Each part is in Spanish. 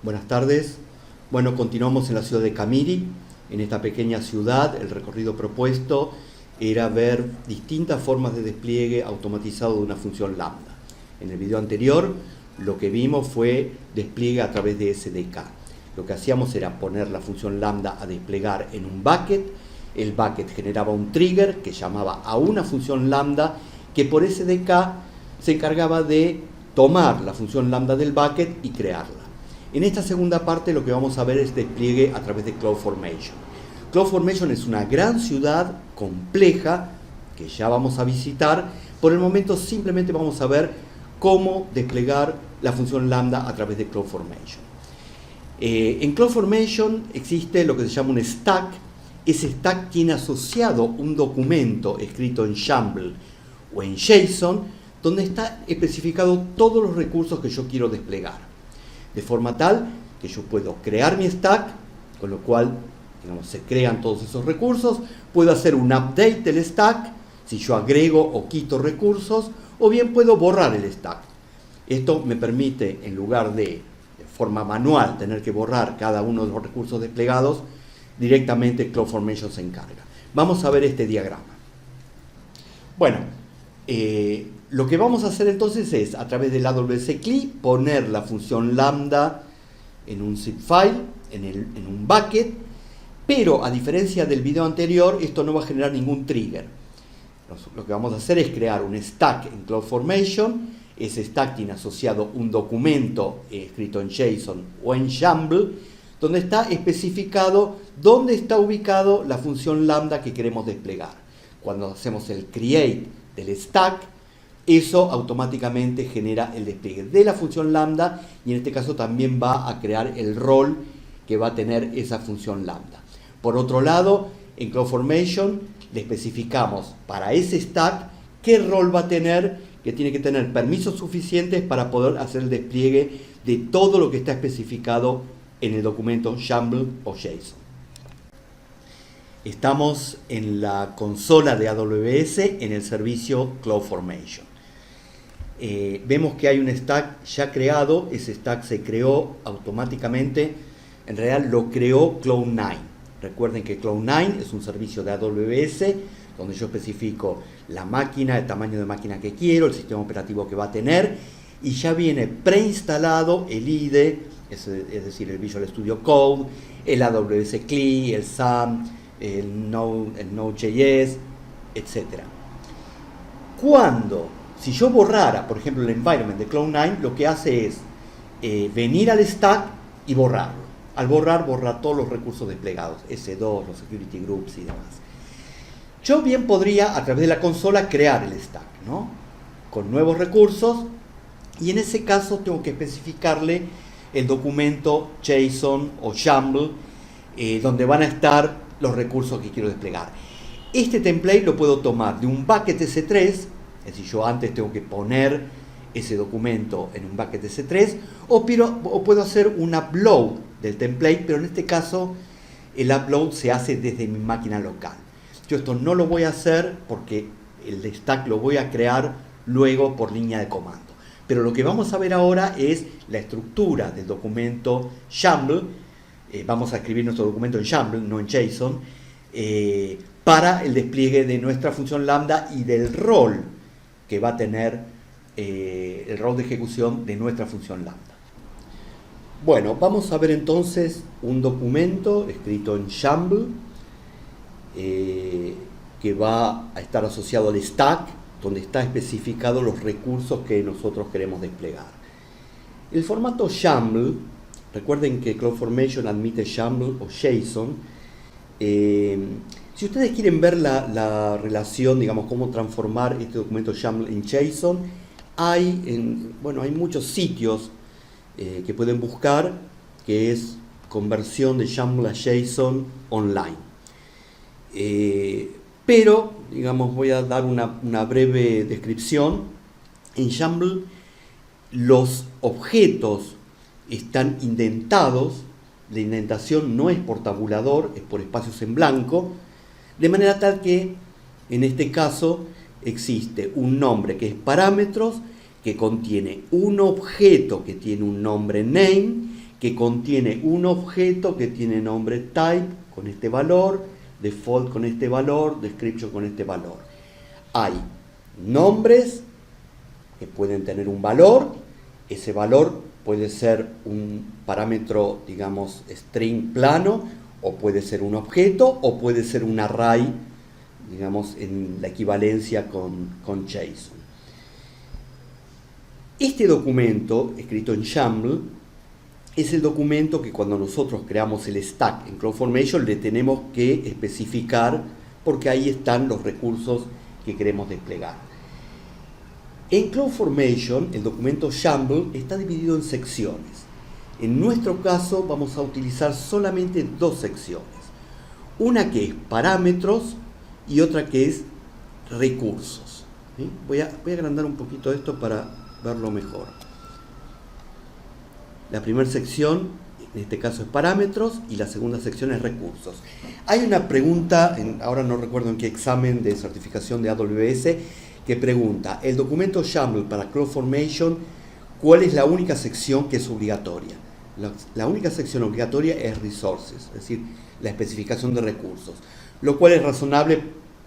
Buenas tardes. Bueno, continuamos en la ciudad de Camiri. En esta pequeña ciudad, el recorrido propuesto era ver distintas formas de despliegue automatizado de una función lambda. En el video anterior, lo que vimos fue despliegue a través de SDK. Lo que hacíamos era poner la función lambda a desplegar en un bucket. El bucket generaba un trigger que llamaba a una función lambda que por SDK se encargaba de tomar la función lambda del bucket y crearla. En esta segunda parte lo que vamos a ver es despliegue a través de CloudFormation. CloudFormation es una gran ciudad compleja que ya vamos a visitar. Por el momento simplemente vamos a ver cómo desplegar la función lambda a través de CloudFormation. En CloudFormation existe lo que se llama un stack. Ese stack tiene asociado un documento escrito en YAML o en JSON donde está especificado todos los recursos que yo quiero desplegar. De forma tal que yo puedo crear mi stack, con lo cual se crean todos esos recursos. Puedo hacer un update del stack, si yo agrego o quito recursos, o bien puedo borrar el stack. Esto me permite, en lugar de forma manual, tener que borrar cada uno de los recursos desplegados, directamente CloudFormation se encarga. Vamos a ver este diagrama. Bueno, lo que vamos a hacer entonces es, a través del AWS CLI, poner la función lambda en un zip file, en un bucket, pero a diferencia del video anterior, esto no va a generar ningún trigger. Lo que vamos a hacer es crear un stack en CloudFormation. Ese stack tiene asociado un documento escrito en JSON o en YAML, donde está especificado dónde está ubicado la función lambda que queremos desplegar. Cuando hacemos el create del stack, eso automáticamente genera el despliegue de la función lambda y en este caso también va a crear el rol que va a tener esa función lambda. Por otro lado, en CloudFormation le especificamos para ese stack qué rol va a tener, que tiene que tener permisos suficientes para poder hacer el despliegue de todo lo que está especificado en el documento YAML o JSON. Estamos en la consola de AWS en el servicio CloudFormation. Vemos que hay un stack ya creado. Ese stack se creó automáticamente. En realidad lo creó Cloud9. Recuerden que Cloud9 es un servicio de AWS donde yo especifico la máquina, el tamaño de máquina que quiero, el sistema operativo que va a tener, y ya viene preinstalado el IDE, es decir, el Visual Studio Code, el AWS CLI, el SAM, el Node.js, etc. Si yo borrara, por ejemplo, el environment de Cloud9, lo que hace es venir al stack y borrarlo. Al borra todos los recursos desplegados, S2, los security groups y demás. Yo bien podría, a través de la consola, crear el stack, ¿no? Con nuevos recursos, y en ese caso tengo que especificarle el documento JSON o YAML, donde van a estar los recursos que quiero desplegar. Este template lo puedo tomar de un bucket S3, es decir, yo antes tengo que poner ese documento en un bucket S3, o puedo hacer un upload del template, pero en este caso el upload se hace desde mi máquina local. Yo esto no lo voy a hacer porque el stack lo voy a crear luego por línea de comando. Pero lo que vamos a ver ahora es la estructura del documento YAML. Vamos a escribir nuestro documento en YAML, no en JSON, para el despliegue de nuestra función lambda y del rol que va a tener el rol de ejecución de nuestra función lambda. Bueno, vamos a ver entonces un documento escrito en YAML que va a estar asociado al stack, donde está especificado los recursos que nosotros queremos desplegar. El formato YAML, recuerden que CloudFormation admite YAML o JSON. Si ustedes quieren ver la relación, digamos, cómo transformar este documento YAML en JSON, hay muchos sitios que pueden buscar, que es conversión de YAML a JSON online. Pero, digamos, voy a dar una breve descripción. En YAML los objetos están indentados. La indentación no es por tabulador, es por espacios en blanco, de manera tal que en este caso existe un nombre que es parámetros, que contiene un objeto que tiene un nombre name, que contiene un objeto que tiene nombre type con este valor, default con este valor, description con este valor. Hay nombres que pueden tener un valor, ese valor puede ser un parámetro, digamos, string plano, o puede ser un objeto, o puede ser un array, digamos, en la equivalencia con JSON. Este documento, escrito en YAML, es el documento que cuando nosotros creamos el stack en CloudFormation le tenemos que especificar, porque ahí están los recursos que queremos desplegar. En CloudFormation, el documento YAML está dividido en secciones. En nuestro caso vamos a utilizar solamente dos secciones. Una que es parámetros y otra que es recursos. ¿Sí? Voy a agrandar un poquito esto para verlo mejor. La primera sección, en este caso, es parámetros y la segunda sección es recursos. Hay una pregunta, ahora no recuerdo en qué examen de certificación de AWS, que pregunta, el documento YAML para CloudFormation, ¿cuál es la única sección que es obligatoria? La única sección obligatoria es resources, es decir, la especificación de recursos, lo cual es razonable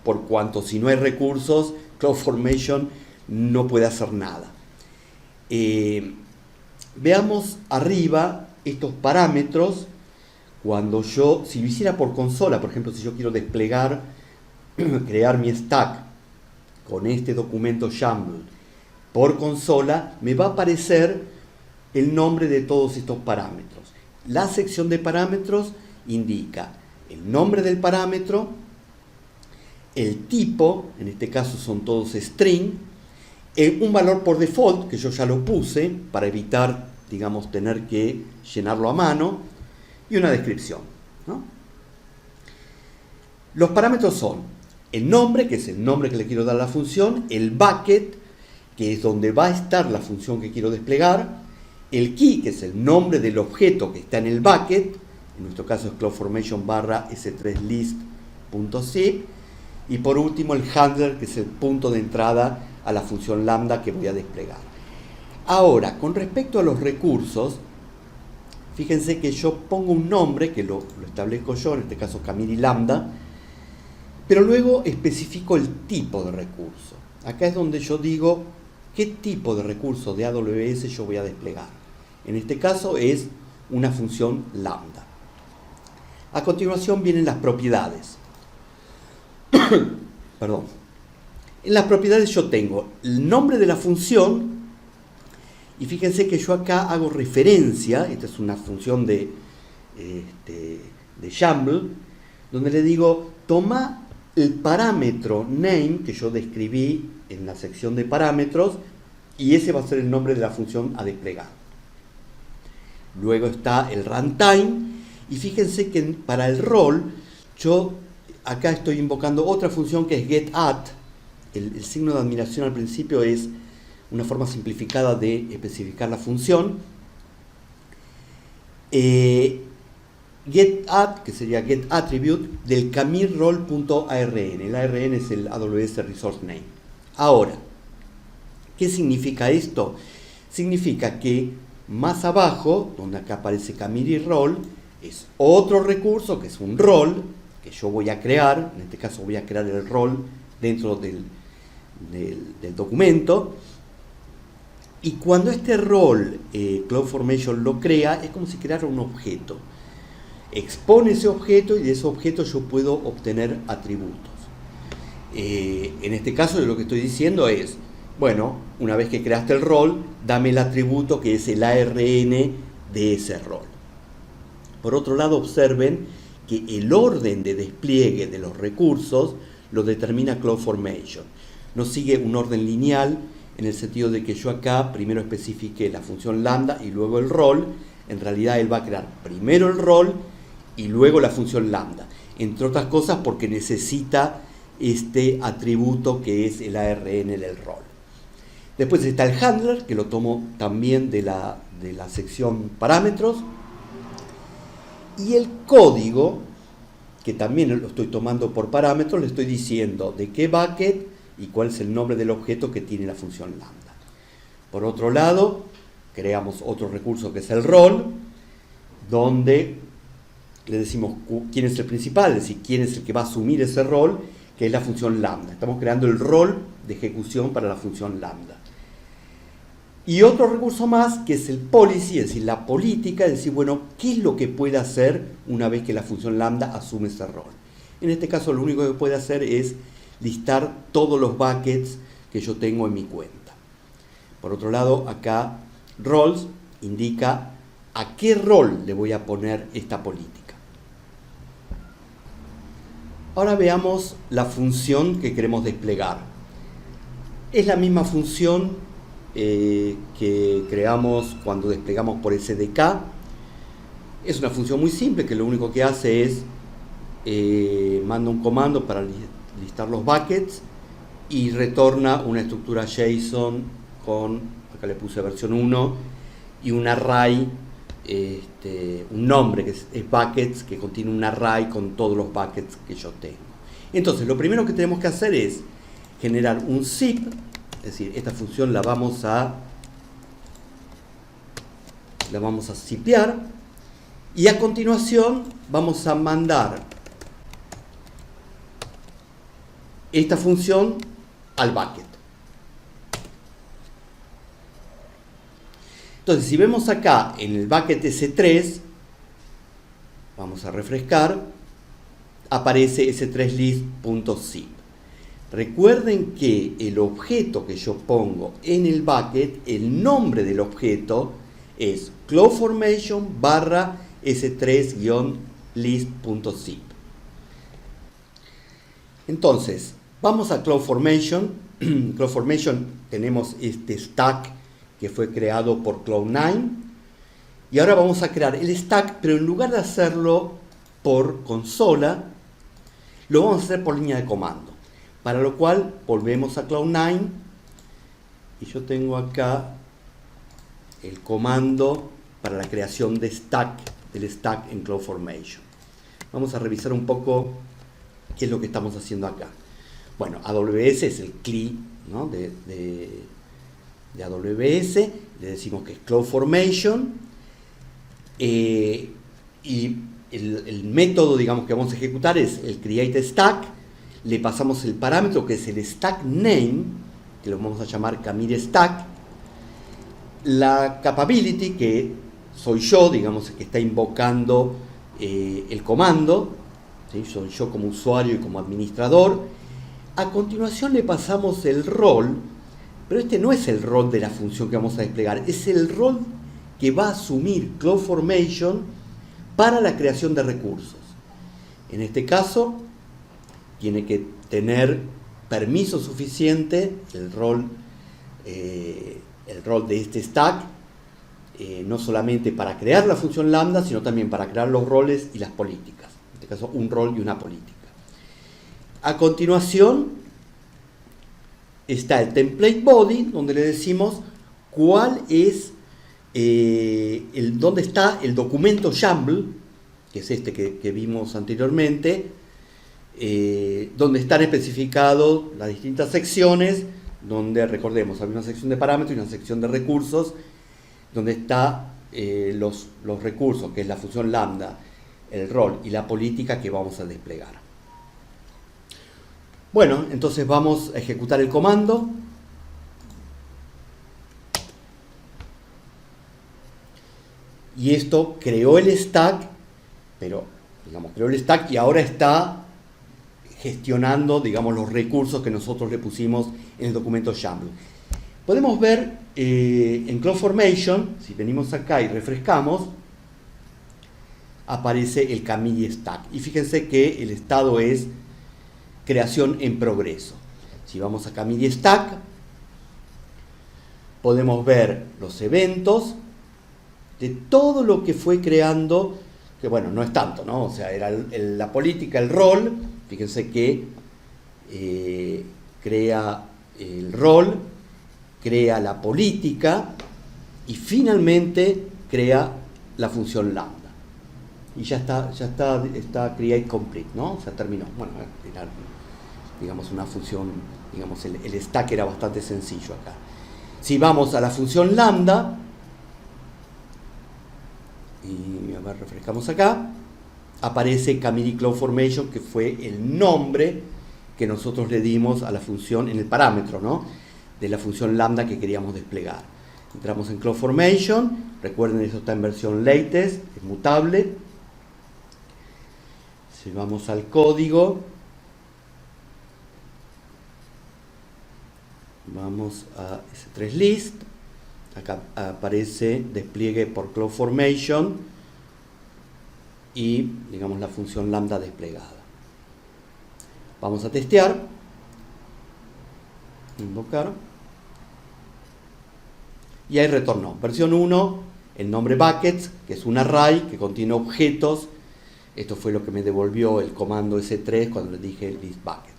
por cuanto si no hay recursos, CloudFormation no puede hacer nada. Veamos arriba estos parámetros. Cuando yo, si lo hiciera por consola, por ejemplo, si yo quiero desplegar, crear mi stack con este documento YAML por consola, me va a aparecer el nombre de todos estos parámetros. La sección de parámetros indica el nombre del parámetro, el tipo, en este caso son todos string, un valor por default, que yo ya lo puse, para evitar, digamos, tener que llenarlo a mano, y una descripción, ¿no? Los parámetros son el nombre, que es el nombre que le quiero dar a la función, el bucket, que es donde va a estar la función que quiero desplegar, el key, que es el nombre del objeto que está en el bucket, en nuestro caso es CloudFormation /s3list.zip, y por último el handler, que es el punto de entrada a la función lambda que voy a desplegar. Ahora, con respecto a los recursos, fíjense que yo pongo un nombre, que lo establezco yo, en este caso Camiri Lambda, pero luego especifico el tipo de recurso. Acá es donde yo digo qué tipo de recurso de AWS yo voy a desplegar. En este caso es una función lambda. A continuación vienen las propiedades. Perdón. En las propiedades yo tengo el nombre de la función, y fíjense que yo acá hago referencia, esta es una función de YAML, donde le digo, toma el parámetro name que yo describí en la sección de parámetros, y ese va a ser el nombre de la función a desplegar. Luego está el runtime, y fíjense que para el rol, yo acá estoy invocando otra función que es getAt. El signo de admiración al principio es una forma simplificada de especificar la función. GetAt, que sería getAttribute, del camirrole.arn. El ARN es el AWS Resource Name. Ahora, ¿qué significa esto? Significa que más abajo, donde acá aparece camirrole, es otro recurso que es un role que yo voy a crear. En este caso voy a crear el role dentro del documento, y cuando este role CloudFormation lo crea, es como si creara un objeto. Expone ese objeto y de ese objeto yo puedo obtener atributos. En este caso lo que estoy diciendo es, bueno, una vez que creaste el role, dame el atributo que es el ARN de ese role. Por otro lado, observen que el orden de despliegue de los recursos lo determina CloudFormation. No sigue un orden lineal, en el sentido de que yo acá primero especifique la función lambda y luego el role. En realidad él va a crear primero el role y luego la función lambda, entre otras cosas porque necesita este atributo que es el ARN del role. Después está el handler, que lo tomo también de la sección parámetros, y el código, que también lo estoy tomando por parámetros, le estoy diciendo de qué bucket y cuál es el nombre del objeto que tiene la función lambda. Por otro lado, creamos otro recurso que es el role, donde le decimos quién es el principal, es decir, quién es el que va a asumir ese rol, que es la función lambda. Estamos creando el rol de ejecución para la función lambda. Y otro recurso más, que es el policy, es decir, la política, es decir, bueno, ¿qué es lo que puede hacer una vez que la función lambda asume ese rol? En este caso, lo único que puede hacer es listar todos los buckets que yo tengo en mi cuenta. Por otro lado, acá, roles indica a qué rol le voy a poner esta política. Ahora veamos la función que queremos desplegar. Es la misma función que creamos cuando desplegamos por SDK. Es una función muy simple que lo único que hace es manda un comando para listar los buckets y retorna una estructura JSON con, acá le puse versión 1, y un array, un nombre que es buckets, que contiene un array con todos los buckets que yo tengo. Entonces, lo primero que tenemos que hacer es generar un zip. Es decir, esta función la vamos a zipear y a continuación vamos a mandar esta función al bucket. Entonces, si vemos acá en el bucket S3, vamos a refrescar, aparece s3list.zip. Recuerden que el objeto que yo pongo en el bucket, el nombre del objeto es CloudFormation barra s3-list.zip. Entonces, vamos a CloudFormation. CloudFormation tenemos este stack que fue creado por Cloud9. Y ahora vamos a crear el stack, pero en lugar de hacerlo por consola, lo vamos a hacer por línea de comando. Para lo cual volvemos a Cloud9 y yo tengo acá el comando para la creación de del stack en CloudFormation. Vamos a revisar un poco qué es lo que estamos haciendo acá. Bueno, AWS es el CLI, ¿no? de AWS, le decimos que es CloudFormation y el método, digamos, que vamos a ejecutar es el createStack. Le pasamos el parámetro que es el stack name, que lo vamos a llamar Camiri Stack. La capability, que soy yo, digamos, que está invocando el comando, ¿sí? Soy yo como usuario y como administrador. A continuación le pasamos el rol, pero este no es el rol de la función que vamos a desplegar, es el rol que va a asumir CloudFormation para la creación de recursos. En este caso, tiene que tener permiso suficiente el rol de este stack, no solamente para crear la función lambda, sino también para crear los roles y las políticas. En este caso, un rol y una política. A continuación está el template body, donde le decimos cuál es dónde está el documento YAML, que es este que vimos anteriormente, donde están especificadas las distintas secciones, donde, recordemos, hay una sección de parámetros y una sección de recursos, donde están los recursos, que es la función lambda, el rol y la política que vamos a desplegar. Bueno, entonces vamos a ejecutar el comando. Y esto creó el stack, pero, digamos, creó el stack y ahora está gestionando, digamos, los recursos que nosotros le pusimos en el documento YAML. Podemos ver en CloudFormation, si venimos acá y refrescamos, aparece el Camiri Stack. Y fíjense que el estado es creación en progreso. Si vamos a Camiri Stack, podemos ver los eventos de todo lo que fue creando, que bueno, no es tanto, ¿no? O sea, era la política, el rol. Fíjense que crea el rol, crea la política y finalmente crea la función lambda. Y ya está create complete, ¿no? O sea, terminó. Bueno, era, digamos, una función, digamos, el stack era bastante sencillo acá. Si vamos a la función lambda, y a ver, refrescamos acá, aparece Camiri CloudFormation, que fue el nombre que nosotros le dimos a la función en el parámetro, ¿no?, de la función lambda que queríamos desplegar. Entramos en CloudFormation, recuerden, eso está en versión latest, es mutable. Si vamos al código, vamos a S3 list, acá aparece despliegue por CloudFormation y, digamos, la función lambda desplegada. Vamos a testear, invocar, y ahí retornó. Versión 1, el nombre buckets, que es un array que contiene objetos. Esto fue lo que me devolvió el comando S3 cuando le dije list buckets.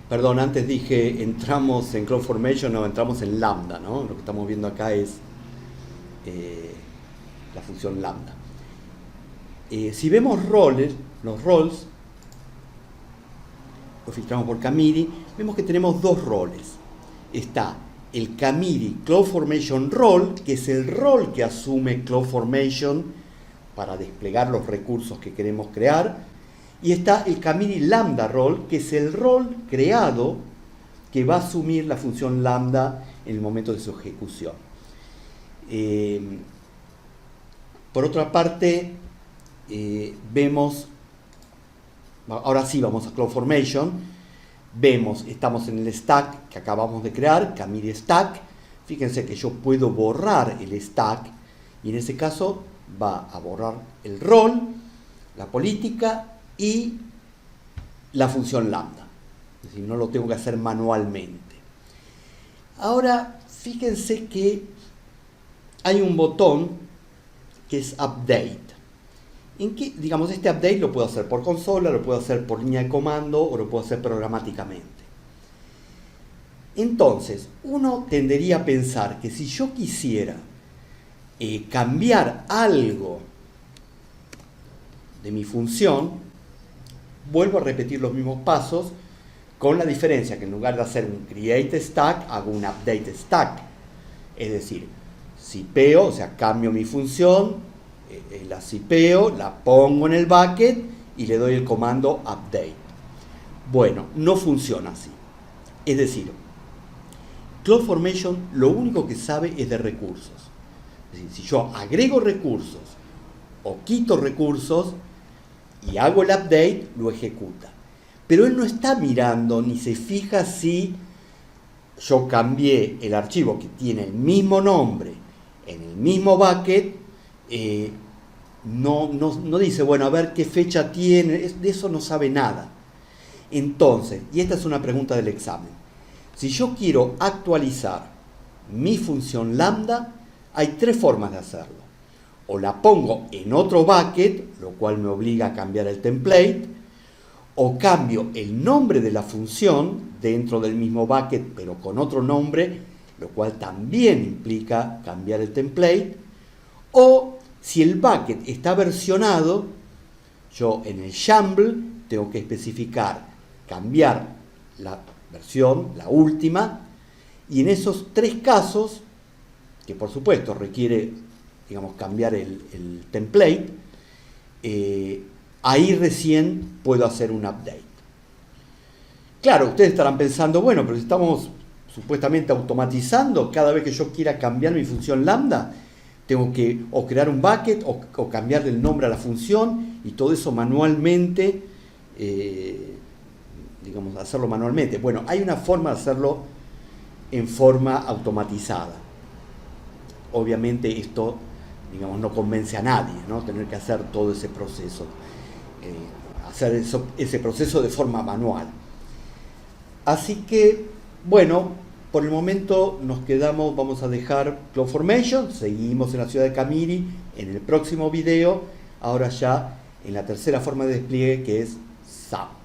Perdón, antes dije entramos en CloudFormation, no, entramos en lambda, ¿no? Lo que estamos viendo acá es la función lambda. Si vemos roles, los roles, lo filtramos por Camiri, vemos que tenemos dos roles. Está el Camiri CloudFormation Role, que es el rol que asume CloudFormation para desplegar los recursos que queremos crear, y está el Camiri Lambda Role, que es el rol creado que va a asumir la función lambda en el momento de su ejecución. Por otra parte, vemos, ahora sí vamos a CloudFormation, vemos, estamos en el stack que acabamos de crear, Camiri Stack. Fíjense que yo puedo borrar el stack, y en ese caso va a borrar el rol, la política y la función lambda. Es decir, no lo tengo que hacer manualmente. Ahora, fíjense que hay un botón que es Update. En que, digamos, este update lo puedo hacer por consola, lo puedo hacer por línea de comando o lo puedo hacer programáticamente. Entonces, uno tendería a pensar que si yo quisiera cambiar algo de mi función, vuelvo a repetir los mismos pasos, con la diferencia que en lugar de hacer un create stack, hago un update stack. Es decir, sipeo, o sea, cambio mi función, la sipeo, la pongo en el bucket y le doy el comando update. Bueno, no funciona así. Es decir, CloudFormation lo único que sabe es de recursos. Es decir, si yo agrego recursos o quito recursos y hago el update, lo ejecuta. Pero él no está mirando ni se fija si yo cambié el archivo que tiene el mismo nombre en el mismo bucket. No dice, bueno, a ver qué fecha tiene, de eso no sabe nada. Entonces, y esta es una pregunta del examen, si yo quiero actualizar mi función lambda, hay tres formas de hacerlo. O la pongo en otro bucket, lo cual me obliga a cambiar el template, o cambio el nombre de la función dentro del mismo bucket, pero con otro nombre, lo cual también implica cambiar el template, o si el bucket está versionado, yo en el YAML tengo que especificar, cambiar la versión, la última, y en esos tres casos, que por supuesto requiere, digamos, cambiar el template, ahí recién puedo hacer un update. Claro, ustedes estarán pensando, bueno, pero si estamos supuestamente automatizando, cada vez que yo quiera cambiar mi función lambda, tengo que o crear un bucket o cambiarle el nombre a la función, y todo eso manualmente, digamos, hacerlo manualmente. Bueno, hay una forma de hacerlo en forma automatizada. Obviamente esto, digamos, no convence a nadie, ¿no? Tener que hacer todo ese proceso, hacer ese proceso de forma manual. Así que, bueno, por el momento nos quedamos, vamos a dejar CloudFormation, seguimos en la ciudad de Camiri, en el próximo video, ahora ya en la tercera forma de despliegue, que es SAP.